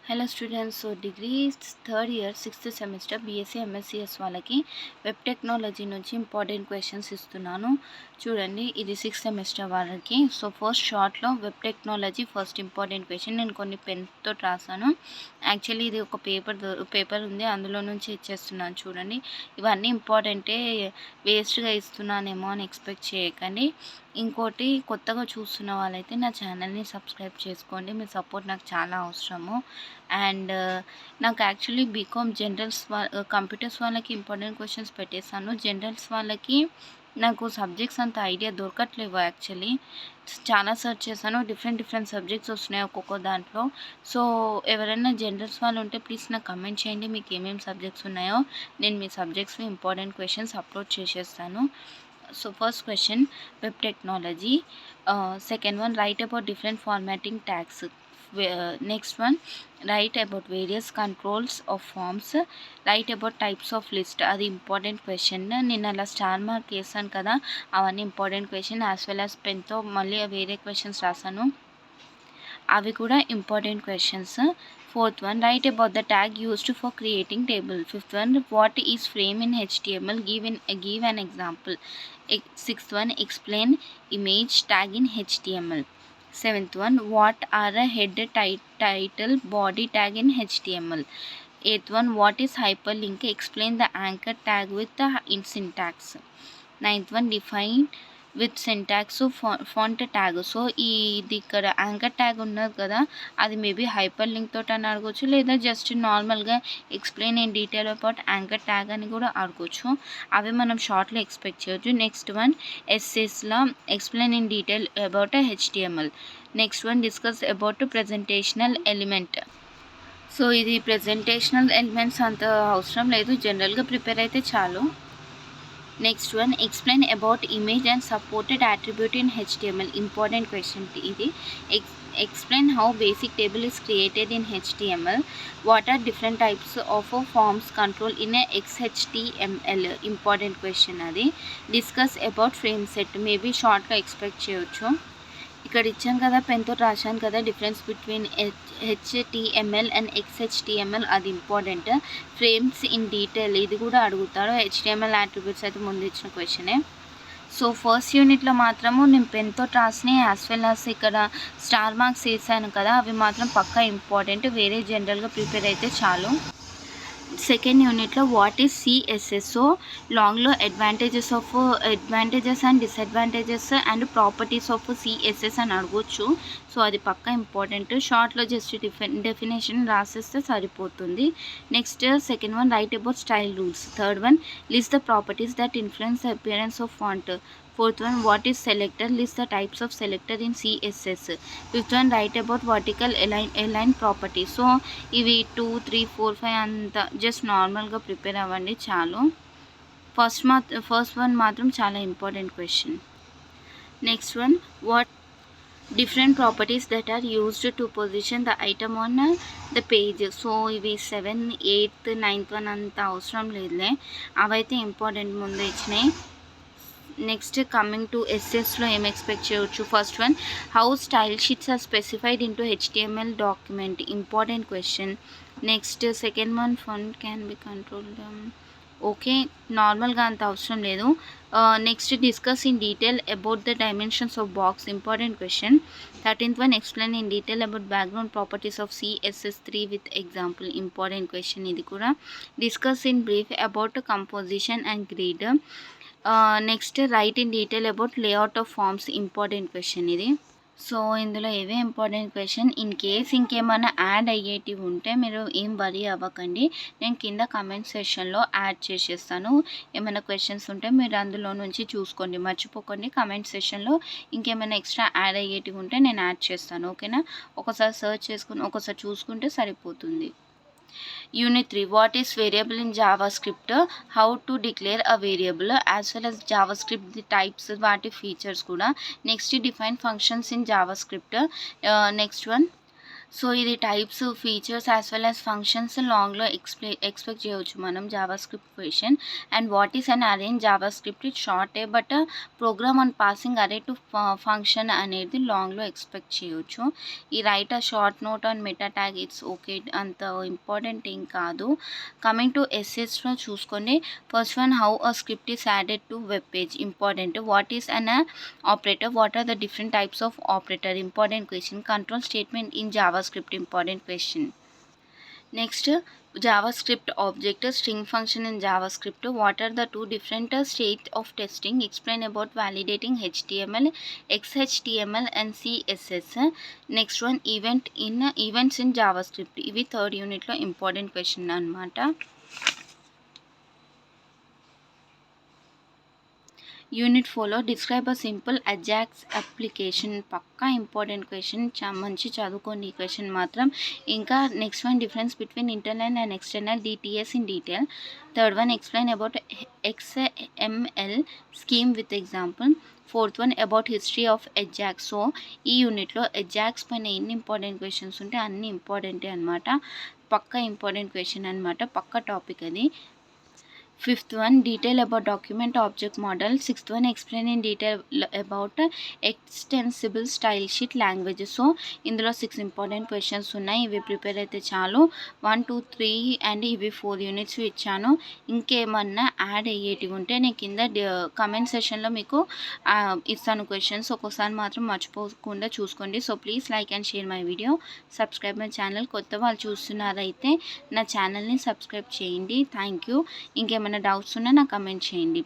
Hello students, degree third year 6th semester BSc MSCS వాళ్ళకి web technology నుంచి important questions ఇస్తున్నాను. చూడండి, ఇది 6th సెమిస్టర్ వాళ్ళకి. సో ఫస్ట్ షార్ట్లో web technology first important question నేను కొన్ని పెన్తో రాసాను. యాక్చువల్లీ ఇది ఒక పేపర్ ఉంది, అందులో నుంచి ఇచ్చేస్తున్నాను. చూడండి, ఇవన్నీ ఇంపార్టెంటే, వేస్ట్గా ఇస్తున్నానేమో అని ఎక్స్పెక్ట్ చేయకండి. ఇంకోటి, కొత్తగా చూస్తున్న వాళ్ళైతే నా ఛానల్ని సబ్స్క్రైబ్ చేసుకోండి. మీ సపోర్ట్ నాకు చాలా అవసరము. అండ్ నాకు యాక్చువల్లీ బీకామ్ జనరల్స్ కంప్యూటర్స్ వాళ్ళకి ఇంపార్టెంట్ క్వశ్చన్స్ పెట్టేశాను. జనరల్స్ వాళ్ళకి నాకు సబ్జెక్ట్స్ అంత ఐడియా దొరకట్లేవు. యాక్చువల్లీ చాలా సెర్చ్ చేశాను, డిఫరెంట్ సబ్జెక్ట్స్ వస్తున్నాయి ఒక్కొక్క దాంట్లో. సో ఎవరైనా జనరల్స్ వాళ్ళు ఉంటే ప్లీజ్ నాకు కమెంట్ చేయండి, మీకు ఏమేమి సబ్జెక్ట్స్ ఉన్నాయో. నేను మీ సబ్జెక్ట్స్వి ఇంపార్టెంట్ క్వశ్చన్స్ అప్లోడ్ చేసేస్తాను. So first question, web technology. Second one, write about different formatting tags. Next one, write about various controls of forms. Write about types of list. అది important question. నేను అలా star mark వేసాను కదా, అవన్నీ important question. As well as పెన్తో మళ్ళీ వేరే questions రాసాను, అవి కూడా important questions. Fourth one, write about the tag used for creating table. Fifth one, what is frame in HTML? Give an example. Sixth one, explain image tag in HTML. Seventh one, what are a head, title, body tag in HTML? Eighth one, what is hyperlink? Explain the anchor tag with the syntax. Ninth one, define with syntax font tag. So ఇది ఇక్కడ anchor tag ఉన్నది కదా, అది maybe hyper link తోటి అని అడగవచ్చు, లేదా just నార్మల్గా explain in detail about anchor tag అని కూడా అడగవచ్చు. అవి మనం షార్ట్లో ఎక్స్పెక్ట్ చేయొచ్చు. నెక్స్ట్ వన్, ఎస్ఎస్లో explain in detail about HTML. Next one, discuss about presentational element. So ఇది ప్రెజెంటేషనల్ ఎలిమెంట్స్ అంత అవసరం లేదు, జనరల్గా ప్రిపేర్ అయితే చాలు. Next one, explain about image and supported attribute in HTML. Important question ఇది. Explain how basic table is created in HTML. What are different types of forms control in XHTML. Important question అది. Discuss about frame set. Maybe షార్ట్లో expect చేయొచ్చు. ఇక్కడ ఇచ్చాను కదా, పెన్తో రాశాను కదా, difference between HTML and XHTML, అది ఇంపార్టెంట్. ఫ్రేమ్స్ ఇన్ డీటెయిల్, ఇది కూడా అడుగుతాడు. HTML అట్రిబ్యూట్స్ అయితే ముందు ఇచ్చిన క్వశ్చనే. సో ఫస్ట్ యూనిట్లో మాత్రము నేను పెన్తో రాసినాయి, యాజ్ వెల్ యాజ్ ఇక్కడ స్టార్ మార్క్స్ వేసాను కదా, అవి మాత్రం పక్కా ఇంపార్టెంట్. వేరే జనరల్గా ప్రిపేర్ అయితే చాలు. సెకండ్ యూనిట్లో వాట్ ఈస్ CSS. సో లాంగ్లో advantages and disadvantages and properties of CSS అని అడగవచ్చు. సో అది పక్కా ఇంపార్టెంట్. షార్ట్లో జస్ట్ డెఫినేషన్ రాసేస్తే సరిపోతుంది. Next second one, write about style rules. Third one, list the properties that influence the appearance of font. Fourth one, what is selector? List the types of selector in CSS. Fifth one, write about vertical align property. So ఇవి 2, 3, 4, 5 అంతా just నార్మల్గా prepare అవ్వండి చాలు. First one మాత్రం చాలా important question. Next one, what different properties that are used to position the item on the page. So ఇవి 7th, 8th, 9th one అంత అవసరం లేదులే, అవైతే ఇంపార్టెంట్ ముందు ఇచ్చినాయి. నెక్స్ట్ కమింగ్ టు ఎస్ఎస్లో ఏం ఎక్స్పెక్ట్ చేయవచ్చు. First one, how style sheets are specified into HTML document. Important question. Next second one, font can be controlled. Okay, నార్మల్గా అంత అవసరం లేదు. Next, discuss in detail about the dimensions of box. Important question. 13th one, explain in detail about background properties of CSS3 with example. Important question ఇది కూడా. Discuss in brief about composition and grid. Next, write in detail about layout of forms. Important question ఇది. So ఇందులో ఏవే important question. In case ఇంకేమైనా add అయ్యేటివి ఉంటే మీరు ఏం worry అవ్వకండి, నేను కింద కమెంట్ సెషన్లో యాడ్ చేసేస్తాను. ఏమైనా క్వశ్చన్స్ ఉంటే మీరు అందులో నుంచి చూసుకోండి, మర్చిపోకండి. కమెంట్ సెషన్లో ఇంకేమైనా ఎక్స్ట్రా యాడ్ అయ్యేటివి ఉంటే నేను యాడ్ చేస్తాను, ఓకేనా. ఒకసారి సర్చ్ చేసుకుని ఒకసారి చూసుకుంటే సరిపోతుంది. Unit 3, what is variable in JavaScript? How to declare a variable, as well as JavaScript the types, వాటి features కూడా. Next, define functions in JavaScript. Next one, so ఇది types, features as well as functions లాంగ్‌లో expect చేయొచ్చు మనం JavaScript question. And what is an array in JavaScript? It's షార్టే but program on passing array to function అనేది లాంగ్‌లో expect చేయొచ్చు. ఈ write a short note on meta tag it's okay, అంత ఇంపార్టెంట్ ఏం కాదు. కమింగ్ టు ఎస్ఎస్‌లో చూసుకోండి. First one, how a script is added to web page, important. What is an operator, what are the different types of operator, important question. Control statement in JavaScript, important question. Next, JavaScript object, string function in JavaScript. What are the two different state of testing? Explain about validating HTML, XHTML and CSS. Next one, events in JavaScript. ఇవి third యూనిట్లో important question అన్నమాట. Unit 4లో describe a simple Ajax application. పక్కా important question, మంచి చదువుకోండి ఈ question మాత్రం. ఇంకా next one, difference between internal and external DTS in detail. Third one, explain about XML schema with example. Fourth one, about history of Ajax. So ఈ యూనిట్లో Ajax పైన ఎన్ని ఇంపార్టెంట్ క్వశ్చన్స్ ఉంటే అన్ని ఇంపార్టెంటే అనమాట. పక్కా ఇంపార్టెంట్ క్వశ్చన్ అనమాట, పక్కా టాపిక్ అది. Fifth one, detail about document object model. Sixth one, explain in detail about extensible style sheet language. So ఇందులో 6 ఇంపార్టెంట్ క్వశ్చన్స్ ఉన్నాయి. ఇవి ప్రిపేర్ అయితే చాలు. 1, 2, 3 అండ్ ఇవి 4 యూనిట్స్ ఇచ్చాను. ఇంకేమన్నా యాడ్ అయ్యేటివి ఉంటే నేను కింద కమెంట్ సెషన్లో మీకు ఇస్తాను క్వశ్చన్స్. ఒక్కోసారి మాత్రం మర్చిపోకుండా చూసుకోండి. So please like and share my video, subscribe my channel. కొత్త వాళ్ళు చూస్తున్నారైతే నా ఛానల్ని సబ్స్క్రైబ్ చేయండి. Thank you. ఇంకేమైనా డౌట్స్ ఉన్నా నాకు కమెంట్ చేయండి.